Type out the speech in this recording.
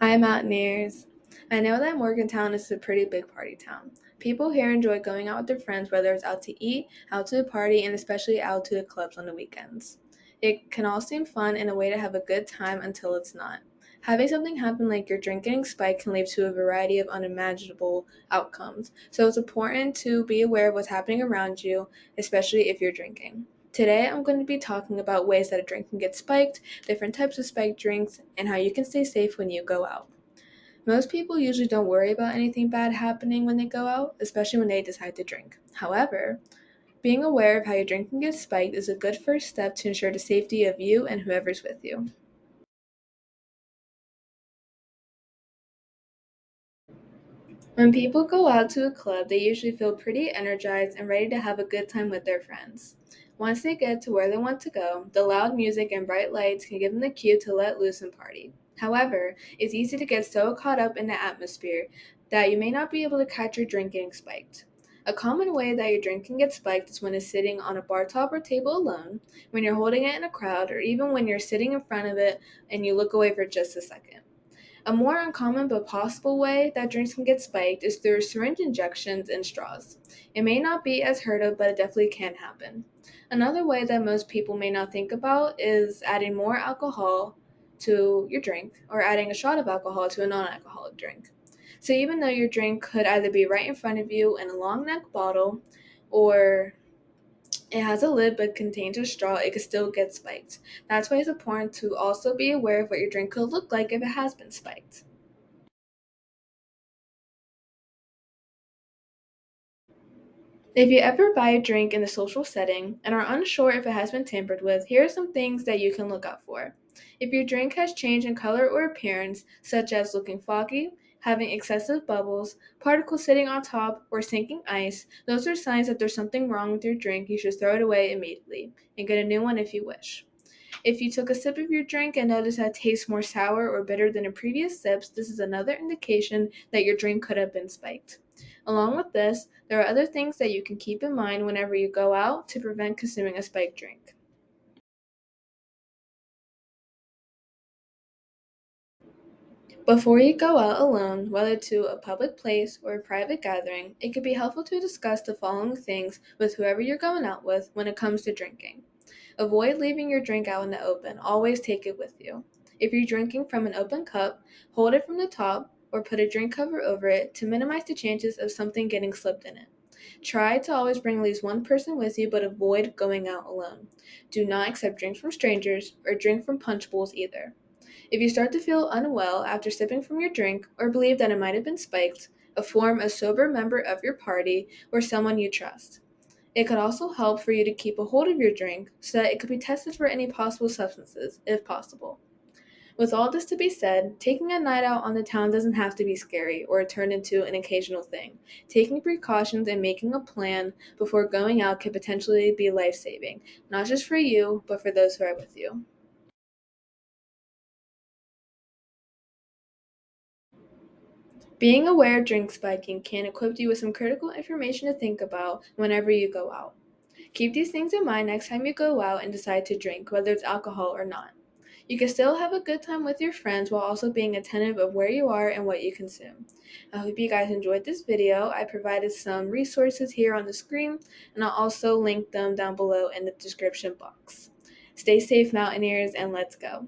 Hi, Mountaineers. I know that Morgantown is a pretty big party town. People here enjoy going out with their friends, whether it's out to eat, out to a party, and especially out to the clubs on the weekends. It can all seem fun and a way to have a good time until it's not. Having something happen like your drink getting spiked can lead to a variety of unimaginable outcomes, so it's important to be aware of what's happening around you, especially if you're drinking. Today, I'm going to be talking about ways that a drink can get spiked, different types of spiked drinks, and how you can stay safe when you go out. Most people usually don't worry about anything bad happening when they go out, especially when they decide to drink. However, being aware of how your drink can get spiked is a good first step to ensure the safety of you and whoever's with you. When people go out to a club, they usually feel pretty energized and ready to have a good time with their friends. Once they get to where they want to go, the loud music and bright lights can give them the cue to let loose and party. However, it's easy to get so caught up in the atmosphere that you may not be able to catch your drink getting spiked. A common way that your drink can get spiked is when it's sitting on a bar top or table alone, when you're holding it in a crowd, or even when you're sitting in front of it and you look away for just a second. A more uncommon but possible way that drinks can get spiked is through syringe injections and straws. It may not be as heard of, but it definitely can happen. Another way that most people may not think about is adding more alcohol to your drink or adding a shot of alcohol to a non alcoholic drink. So, even though your drink could either be right in front of you in a long neck bottle or it has a lid but contains a straw, it could still get spiked. That's why it's important to also be aware of what your drink could look like if it has been spiked. If you ever buy a drink in a social setting and are unsure if it has been tampered with, here are some things that you can look out for. If your drink has changed in color or appearance, such as looking foggy, having excessive bubbles, particles sitting on top, or sinking ice, those are signs that there's something wrong with your drink. You should throw it away immediately and get a new one if you wish. If you took a sip of your drink and noticed that it tastes more sour or bitter than in previous sips, this is another indication that your drink could have been spiked. Along with this, there are other things that you can keep in mind whenever you go out to prevent consuming a spiked drink. Before you go out alone, whether to a public place or a private gathering, it could be helpful to discuss the following things with whoever you're going out with when it comes to drinking. Avoid leaving your drink out in the open. Always take it with you. If you're drinking from an open cup, hold it from the top or put a drink cover over it to minimize the chances of something getting slipped in it. Try to always bring at least one person with you, but avoid going out alone. Do not accept drinks from strangers or drink from punch bowls either. If you start to feel unwell after sipping from your drink or believe that it might have been spiked, inform a sober member of your party or someone you trust. It could also help for you to keep a hold of your drink so that it could be tested for any possible substances, if possible. With all this to be said, taking a night out on the town doesn't have to be scary or turn into an occasional thing. Taking precautions and making a plan before going out could potentially be life saving, not just for you, but for those who are with you. Being aware of drink spiking can equip you with some critical information to think about whenever you go out. Keep these things in mind next time you go out and decide to drink, whether it's alcohol or not. You can still have a good time with your friends while also being attentive of where you are and what you consume. I hope you guys enjoyed this video. I provided some resources here on the screen, and I'll also link them down below in the description box. Stay safe, Mountaineers, and let's go.